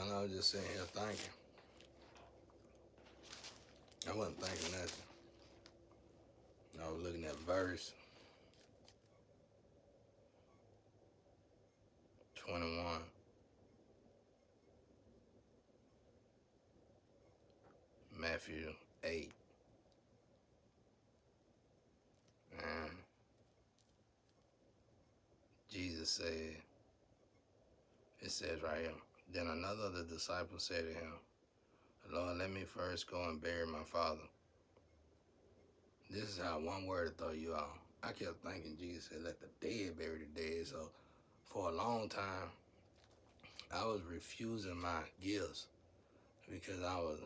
And I was just sitting here thinking. I wasn't thinking nothing. I was looking at verse 21. Matthew 8. And Jesus said, it says right here, then another of the disciples said to him, Lord, let me first go and bury my father. This is how one word throw you off. I kept thinking Jesus said, let the dead bury the dead. So for a long time, I was refusing my gifts because I was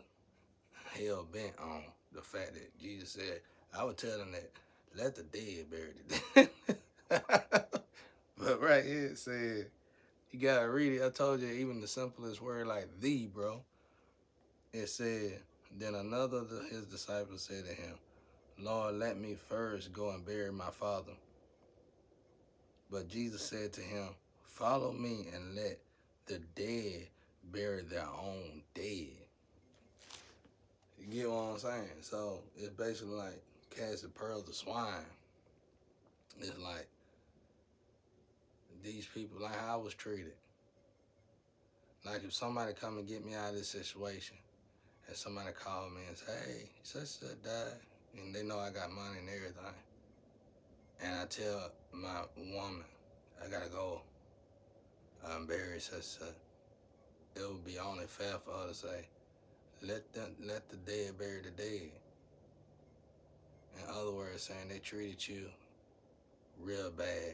hell bent on the fact that Jesus said, I would tell them that let the dead bury the dead. But right here it said, you gotta read it. I told you even the simplest word like thee, bro. It said, then another of his disciples said to him, Lord, let me first go and bury my father. But Jesus said to him, follow me and let the dead bury their own dead. You get what I'm saying? So it's basically like cast the pearls to swine. It's like these people, like how I was treated. Like if somebody come and get me out of this situation, and somebody call me and say, hey, such died, and they know I got money and everything, and I tell my woman, I gotta go bury such, it would be only fair for her to say, let the dead bury the dead. In other words, saying they treated you real bad,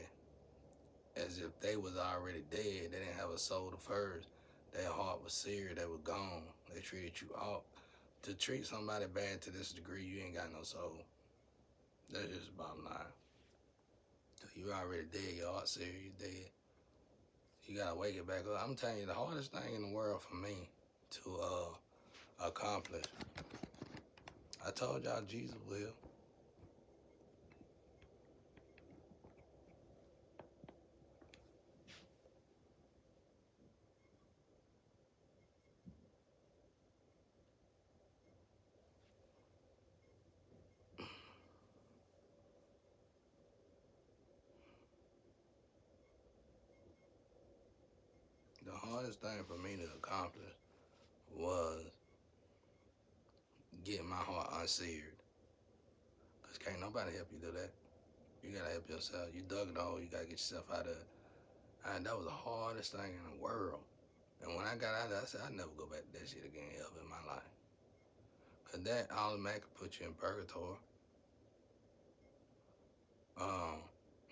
as if they was already dead. They didn't have a soul to first. Their heart was seared. They were gone. They treated you off. To treat somebody bad to this degree, you ain't got no soul. That's just the bottom line. So you already dead. Your heart seared. You dead. You gotta wake it back up. I'm telling you, the hardest thing in the world for me to accomplish. I told y'all Jesus will. The hardest thing for me to accomplish was getting my heart unseared. Because can't nobody help you do that. You gotta help yourself. You dug the hole, you gotta get yourself out of it. And that was the hardest thing in the world. And when I got out of there, I said, I'd never go back to that shit again ever in my life. Because that automatically put you in purgatory.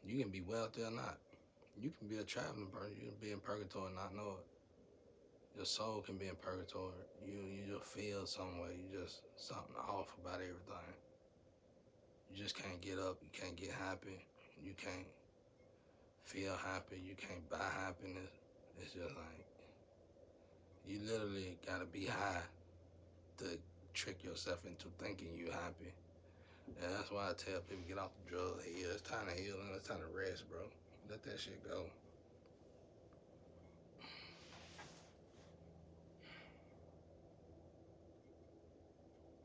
You can be wealthy or not. You can be a traveling person. You can be in purgatory and not know it. Your soul can be in purgatory. You just feel somewhere. You just something off about everything. You just can't get up. You can't get happy. You can't feel happy. You can't buy happiness. It's just like you literally gotta be high to trick yourself into thinking you happy. And that's why I tell people get off the drugs. Heal. It's time to heal and it's time to rest, bro. Let that shit go.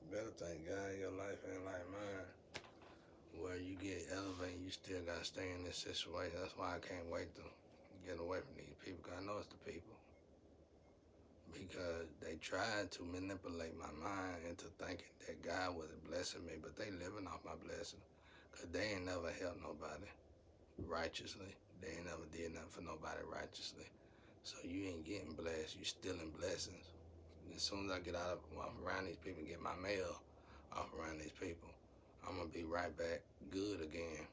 Better thank God your life ain't like mine. Where you get elevated, you still gotta stay in this situation. That's why I can't wait to get away from these people. Cause I know it's the people. Because they tried to manipulate my mind into thinking that God wasn't blessing me, but they living off my blessing. Cause they ain't never helped nobody righteously. They ain't never did nothing for nobody righteously. So you ain't getting blessed, you stealing blessings. As soon as I get off around these people and get my mail off around these people, I'm gonna be right back good again.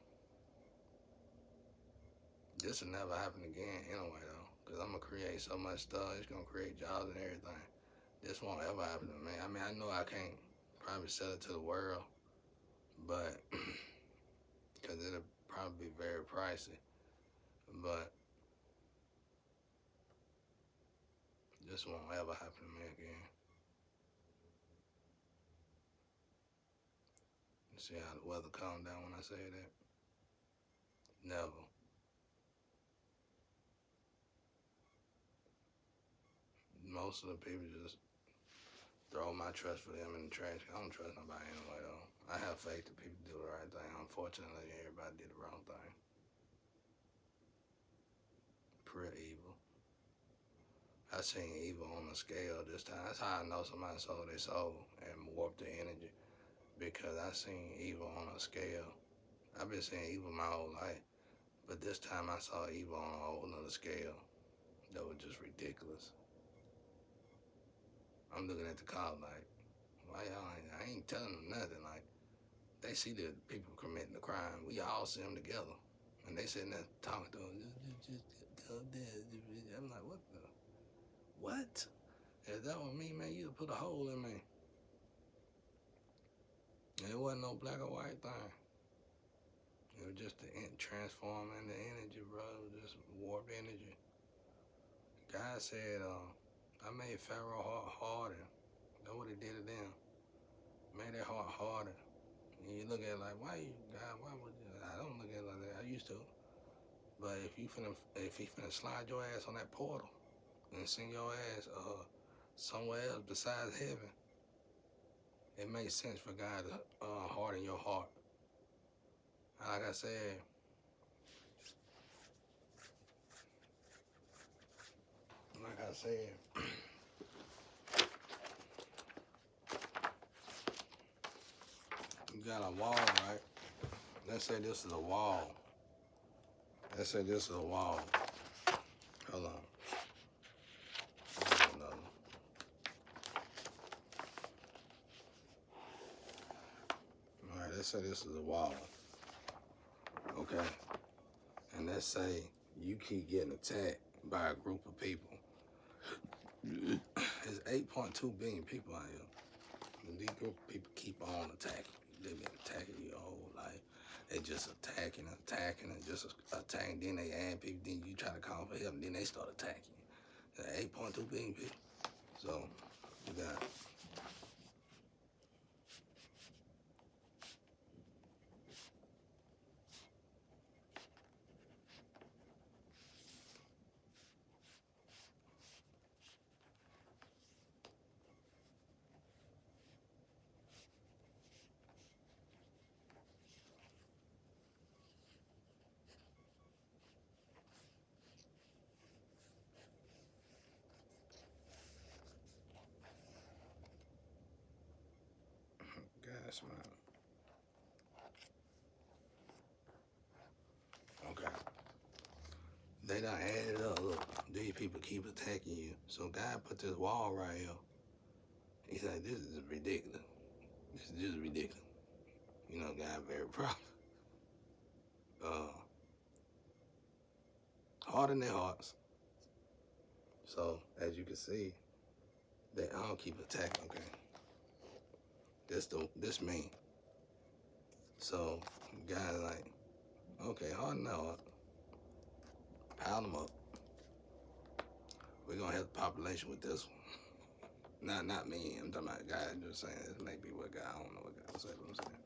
This will never happen again anyway though, cause I'm gonna create so much stuff, it's gonna create jobs and everything. This won't ever happen to me. I mean, I know I can't probably sell it to the world, but cause it'll probably be very pricey, but this won't ever happen to me again. You see how the weather calmed down when I say that? Never. most of the people just throw my trust for them in the trash. I don't trust nobody anyway, though. I have faith that people do the right thing. Unfortunately, everybody did the wrong thing. Pretty evil. I seen evil on the scale this time. That's how I know somebody sold their soul and warped their energy. Because I seen evil on a scale. I've been seeing evil my whole life. But this time I saw evil on a whole nother scale. That was just ridiculous. I'm looking at the cop like, why y'all ain't, I ain't telling them nothing. Like, they see the people committing the crime. We all see them together. And they sitting there talking to them. I'm like, what the? What? If that was me, man, you'd put a hole in me. And it wasn't no black or white thing. It was just the transforming the energy, bro. It was just warped energy. God said, I made Pharaoh heart harder. That's what he did to them. Made their heart harder. And you look at it like, why you, God, why would you? I don't look at it like that. I used to. But if he finna slide your ass on that portal and send your ass somewhere else besides heaven, it makes sense for God to harden your heart. Like I said, you got a wall, right? Let's say this is a wall. Let's say this is a wall. Hold on. All right, let's say this is a wall. Okay. And let's say you keep getting attacked by a group of people. There's 8.2 billion people out here. And these group of people keep on attacking you. They've been attacking you your whole life. They just attacking, and just attacking. Then they add people. Then you try to call for help. And then they start attacking you. There's 8.2 billion people. So you got. Gas man. Okay. They done added up. Look, these people keep attacking you. So God put this wall right here. He's like, this is ridiculous. This is just ridiculous. You know, God very proud. Harden their hearts. So as you can see, they all keep attacking. Okay. This me. So God like, okay, harden their heart. Pile them up. We're gonna help the population with this one. Not me. I'm talking about God. Just saying this may be what God. I don't know what God said. What I'm saying.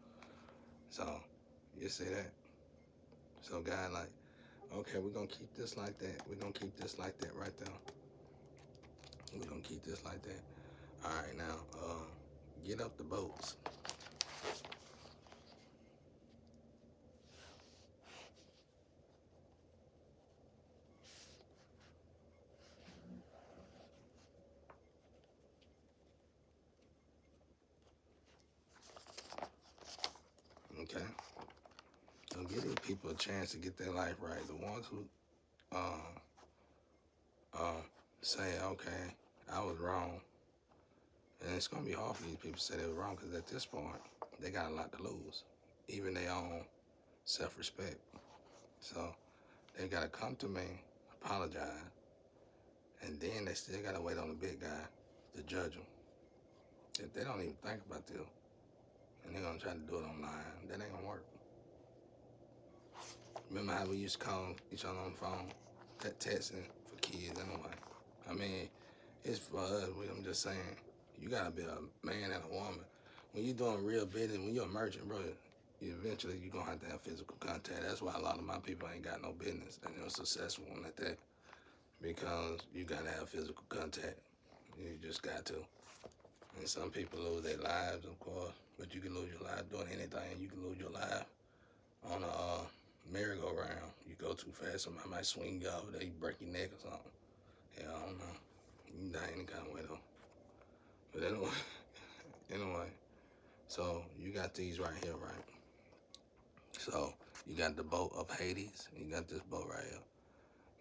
So you see that? So God like, okay, we're gonna keep this like that. We're gonna keep this like that right there. We're gonna keep this like that. All right, now get up the boats. Okay. So give these people a chance to get their life right. The ones who say, okay, I was wrong. And it's going to be hard for these people to say they were wrong because at this point, they got a lot to lose. Even their own self-respect. So they got to come to me, apologize, and then they still got to wait on the big guy to judge them. If they don't even think about this, and they're going to try to do it online, that ain't going to work. Remember how we used to call each other on the phone? That texting for kids anyway. I mean, it's for us. I'm just saying, you got to be a man and a woman. When you're doing real business, when you're a merchant, bro, eventually you're going to have physical contact. That's why a lot of my people ain't got no business and they're successful at that, because you got to have physical contact. You just got to. And some people lose their lives, of course, but you can lose your life doing anything. You can lose your life on a merry-go-round. You go too fast, somebody might swing you over there, you break your neck or something. Yeah, I don't know. You can die any kind of way though. But anyway, so you got these right here, right? So you got the boat of Hades. You got this boat right here.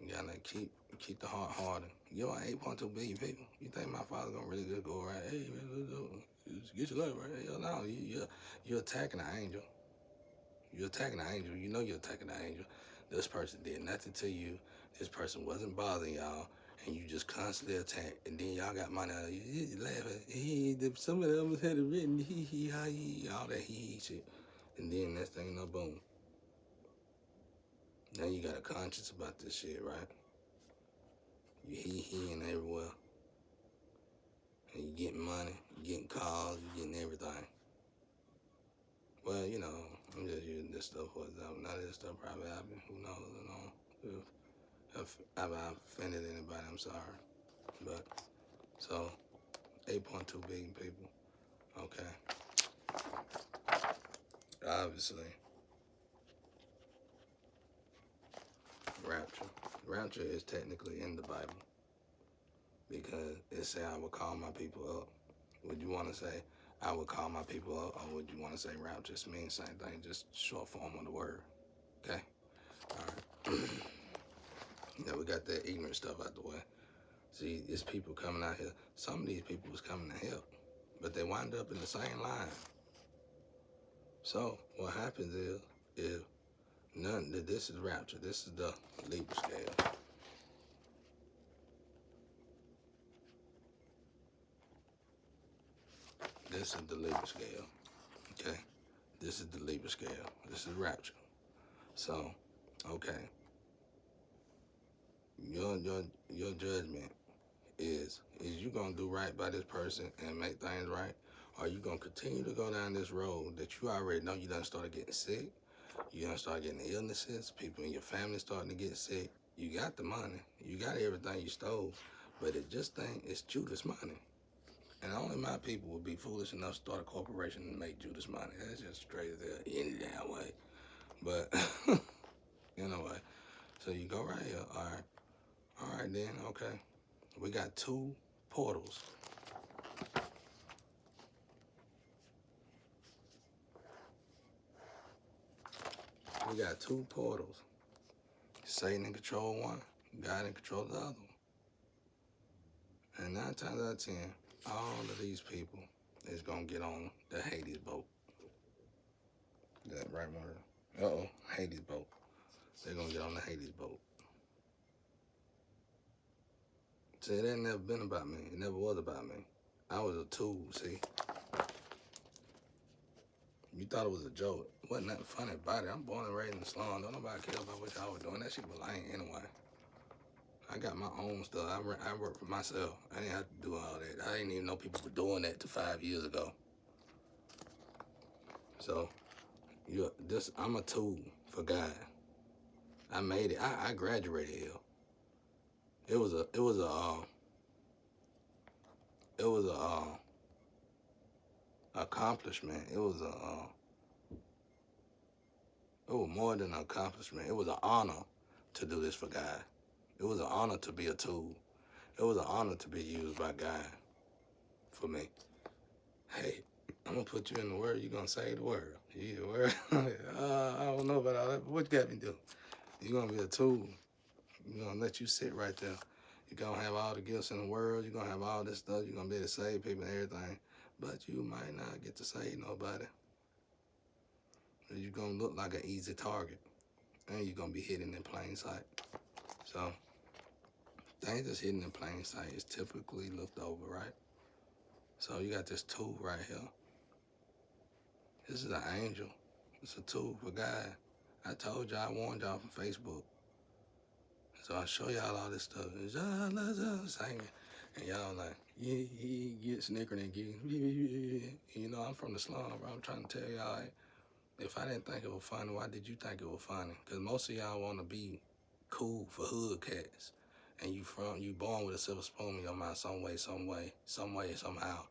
You gotta keep the heart harder. You are 8.2 billion people. You think my father gonna really just go right? Hey, just get your life right. Hell no, you're attacking an angel. You're attacking an angel. You know you're attacking an angel. This person did nothing to you. This person wasn't bothering y'all, and you just constantly attack. And then y'all got money out of you. You laughing. Some of them had it written. All that shit. And then next thing you know, boom. Now you got a conscience about this shit, right? You and everywhere. And you getting money, you getting calls, you getting everything. Well, you know, I'm just using this stuff for example. None of this stuff probably happened. Who knows? You know, if I've offended anybody, I'm sorry. But so 8.2 billion people. Okay. Obviously, rapture. Rapture is technically in the Bible because it said, "I will call my people up." Would you want to say, "I will call my people up," or would you want to say rapture? Just means the same thing, just short form of the word. Okay. All right. Now we got that ignorant stuff out the way. See, it's people coming out here. Some of these people was coming to help, but they wind up in the same line. So what happens is, if this is rapture. This is the Libra scale. This is the Libra scale. Okay. This is the Libra scale. This is rapture. So, okay. Your judgment is you gonna do right by this person and make things right, or you gonna continue to go down this road that you already know you done started getting sick, you done started getting illnesses, people in your family starting to get sick. You got the money, you got everything you stole, but it just think it's Judas money. And only my people would be foolish enough to start a corporation and make Judas money. That's just straight as any damn way. But anyway, so you go right here. All right then. Okay, we got two portals. We got two portals. Satan in control one, God in control the other one. And 9 times out of 10, all of these people is gonna get on the Hades boat. Is that right word? Uh-oh, Hades boat. They're gonna get on the Hades boat. See, it ain't never been about me. It never was about me. I was a tool, see? You thought it was a joke. Wasn't nothing funny about it. I'm born and raised in the slum. Don't nobody care about what y'all was doing. That shit was lame anyway. I got my own stuff. I work for myself. I didn't have to do all that. I didn't even know people were doing that till 5 years ago. So, I'm a tool for God. I made it. I graduated here. It was a accomplishment. It was more than an accomplishment. It was an honor to do this for God. It was an honor to be a tool. It was an honor to be used by God for me. Hey, I'm gonna put you in the word. You're gonna say the word. Yeah, the word. I don't know about all that, but what you got me do? You're gonna be a tool. You're gonna let you sit right there. You're gonna have all the gifts in the world. You're gonna have all this stuff. You're gonna be able to save people and everything. But you might not get to save nobody. You're gonna look like an easy target. And you're gonna be hidden in plain sight. So things that's hidden in plain sight is typically looked over, right? So you got this tool right here. This is an angel. It's a tool for God. I told y'all, I warned y'all from Facebook. So I show y'all all this stuff. Singing. And y'all like, yeah, get snickering and giggling. You know, I'm from the slum, bro. I'm trying to tell y'all, if I didn't think it was funny, why did you think it was funny? Because most of y'all want to be cool for hood cats. and you born with a silver spoon in your mouth some way, somehow.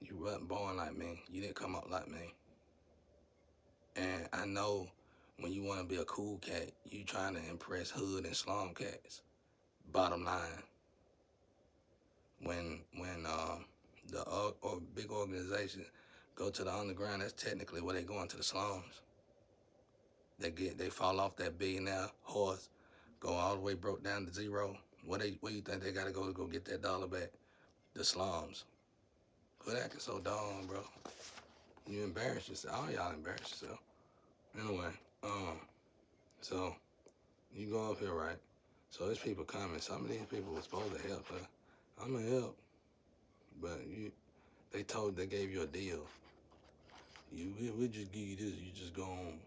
You wasn't born like me. You didn't come up like me. And I know when you want to be a cool cat, you trying to impress hood and slum cats. Bottom line, when the or big organizations go to the underground, that's technically where they going, to the slums. They fall off that billionaire horse, go all the way broke down to zero. Where you think they gotta go to go get that dollar back? The slums. Quit acting so dumb, bro. You embarrass yourself. All y'all embarrass yourself. Anyway, so you go up here, right? So there's people coming. Some of these people were supposed to help her. I'm gonna help, but they gave you a deal. We just give you this. You just go home.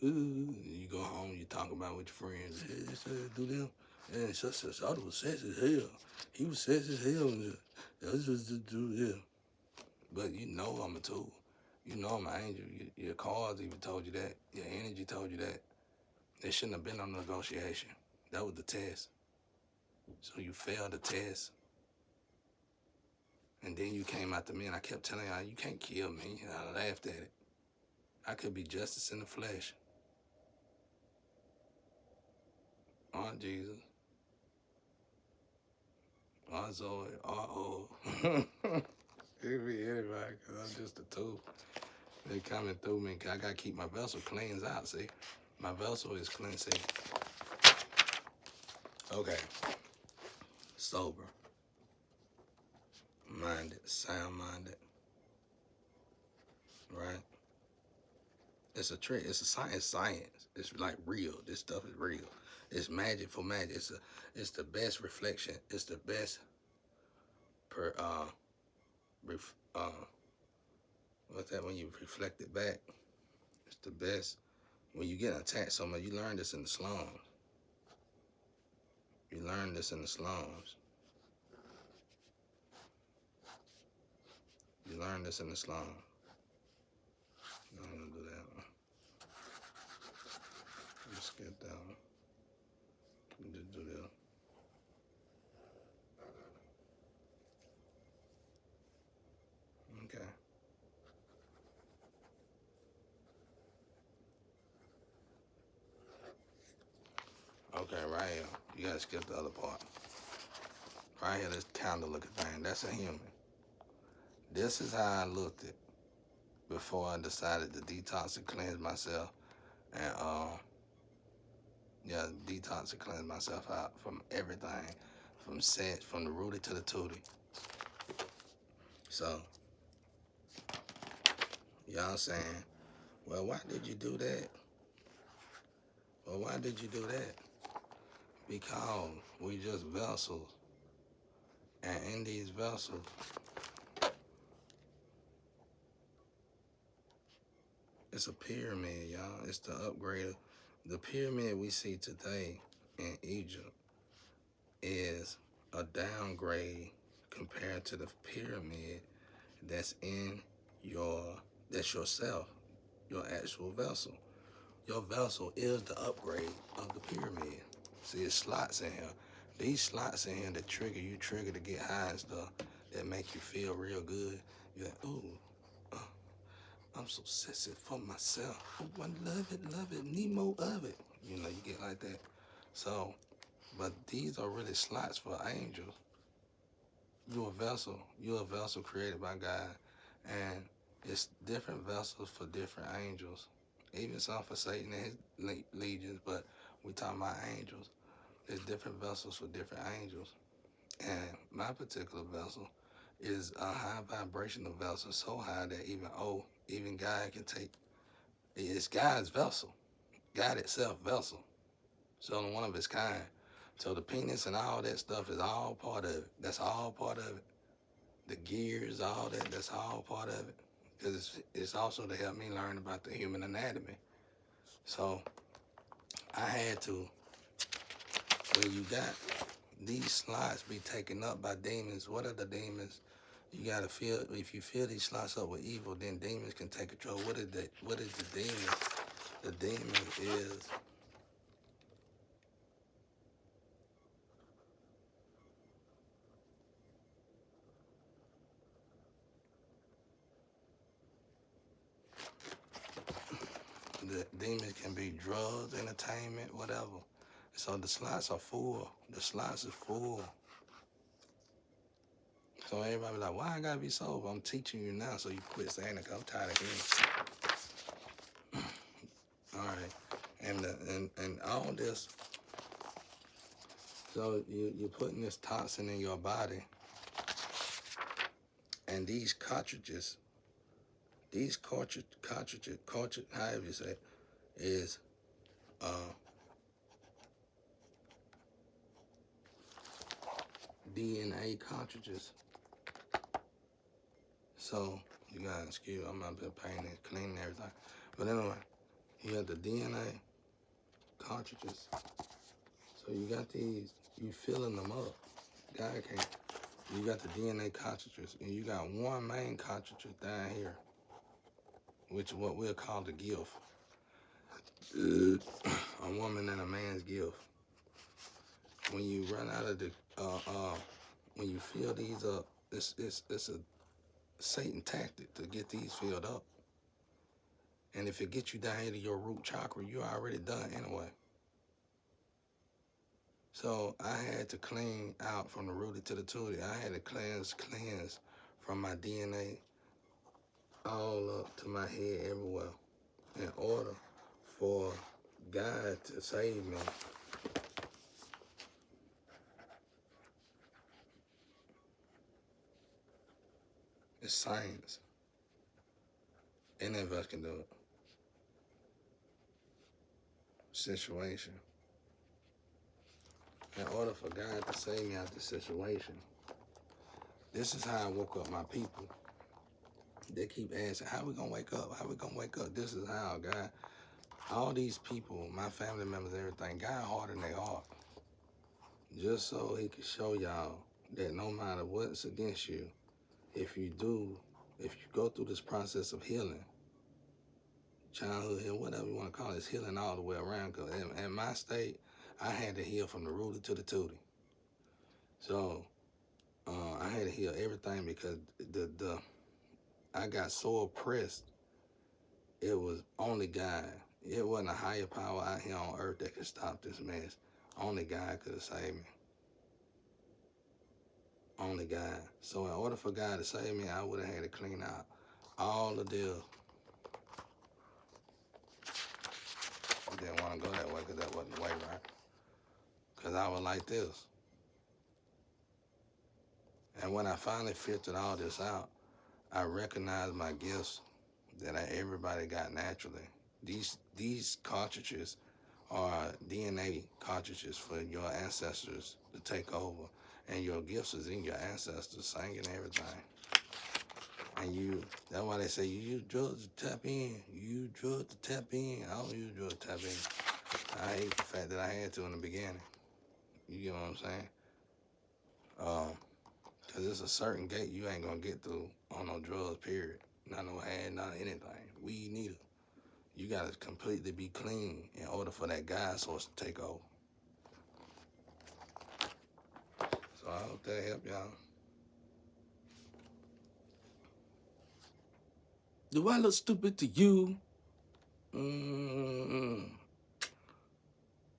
You go home. You talk about with your friends. Hey, this, do them. And such other was sexy as hell. He was sexy as hell. And this was do this. But you know I'm a tool. You know I'm an angel. Your cards even told you that. Your energy told you that. There shouldn't have been no negotiation. That was the test. So you failed the test. And then you came after me, and I kept telling you can't kill me. And I laughed at it. I could be justice in the flesh. Oh, Jesus. Oh, Zoe. Uh-oh. It could be anybody, because I'm just a tool. They coming through me, because I got to keep my vessel cleansed out, see? My vessel is cleansed, see? Okay. Sober. Minded. Sound-minded. Right? It's a trick. It's a science. It's like real. This stuff is real. It's magic for magic. It's the best reflection. It's the best what's that when you reflect it back? It's the best when you get attacked so much. You learn this in the slums. You learn this in the slums. You learn this in the slums. I'm gonna do that one. Just skip that one. Just do that. Okay. Okay, right here. You gotta skip the other part. Right here, this candle looking thing. That's a human. This is how I looked at before I decided to detox and cleanse myself. And detox and cleanse myself out from everything. From sex, from the rooty to the tootie. So, y'all saying, well, why did you do that? Well, why did you do that? Because we just vessels. And in these vessels, it's a pyramid, y'all. It's the upgrade. The pyramid we see today in Egypt is a downgrade compared to the pyramid that's in that's yourself, your actual vessel. Your vessel is the upgrade of the pyramid. See, it's slots in here. These slots in here that trigger to get high and stuff, that make you feel real good. You're like, ooh, I'm so sexy for myself. Oh, I love it, need more of it. You know, you get like that. So, but these are really slots for angels. You're a vessel created by God. And it's different vessels for different angels. Even some for Satan and his legions, but we talking about angels. There's different vessels for different angels. And my particular vessel is a high vibrational vessel, so high that even God can take. It's God's vessel. God itself vessel. It's only one of its kind. So the penis and all that stuff is all part of it. That's all part of it. The gears, all that, that's all part of it. Because it's also to help me learn about the human anatomy. So I had to, when you got these slots be taken up by demons, what are the demons? You gotta feel, if you fill these slots up with evil, then demons can take control. What is the demon? The demon is the demons can be drugs, entertainment, whatever. So the slots are full. The slots is full. So everybody be like, why I gotta be sober? I'm teaching you now so you quit saying it. 'Cause I'm tired of hearing it. All right. And all this, so you're putting this toxin in your body, and these cartridges, however you say, is DNA cartridges. So you got, excuse, I'm not been painting, cleaning everything. But anyway, you got the DNA cartridges. So you got these, you filling them up. God can't. You got the DNA cartridges, and you got one main cartridge down here, which is what we'll call the gift. A woman and a man's gift. When you run out of the, when you fill these up, it's a Satan tactic to get these filled up. And if it gets you down here to your root chakra, you're already done anyway. So I had to clean out from the rooty to the tooty. I had to cleanse from my DNA all up to my head everywhere in order for God to save me. It's science. Any of us can do it. Situation. In order for God to save me out of the situation, this is how I woke up my people. They keep asking, how we gonna wake up? How we gonna wake up? This is how God, all these people, my family members, everything, God hardened their heart. Just so he could show y'all that no matter what's against you, if you go through this process of healing, childhood healing, whatever you want to call it, it's healing all the way around. Because in my state, I had to heal from the rooty to the tooty. So I had to heal everything because I got so oppressed. It was only God. It wasn't a higher power out here on earth that could stop this mess. Only God could have saved me. Only God. So in order for God to save me, I would have had to clean out all the deals. I didn't want to go that way because that wasn't the way, right? Because I was like this. And when I finally filtered all this out, I recognized my gifts that everybody got naturally. These cartridges are DNA cartridges for your ancestors to take over. And your gifts is in your ancestors, singing everything. And that's why they say you use drugs to tap in. You use drugs to tap in. I don't use drugs to tap in. I hate the fact that I had to in the beginning. You get what I'm saying? Because it's a certain gate you ain't going to get through on no drugs, period. Not no hand, not anything. Weed neither. You got to completely be clean in order for that God source to take over. So I hope that helped y'all. Do I look stupid to you? Mm-mm.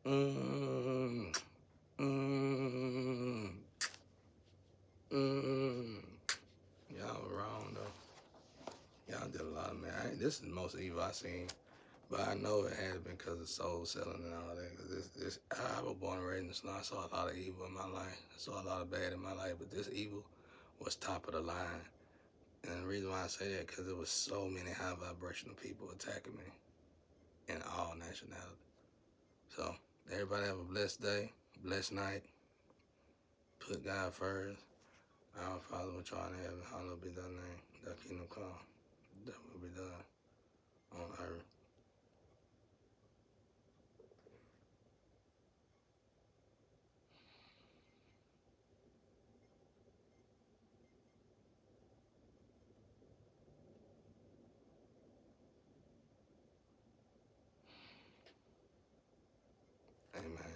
Mm-mm. Mm-mm. Mm-mm. Y'all were wrong, though. Y'all did a lot of man. This is the most evil I seen. But I know it had been because of soul selling and all that. Cause I was born and raised in the slum. I saw a lot of evil in my life. I saw a lot of bad in my life. But this evil was top of the line. And the reason why I say that, because there was so many high vibrational people attacking me in all nationalities. So, everybody have a blessed day, blessed night. Put God first. Our Father which art in heaven, hallowed be thy name. Thy kingdom come. Thy will be done on earth. Amen.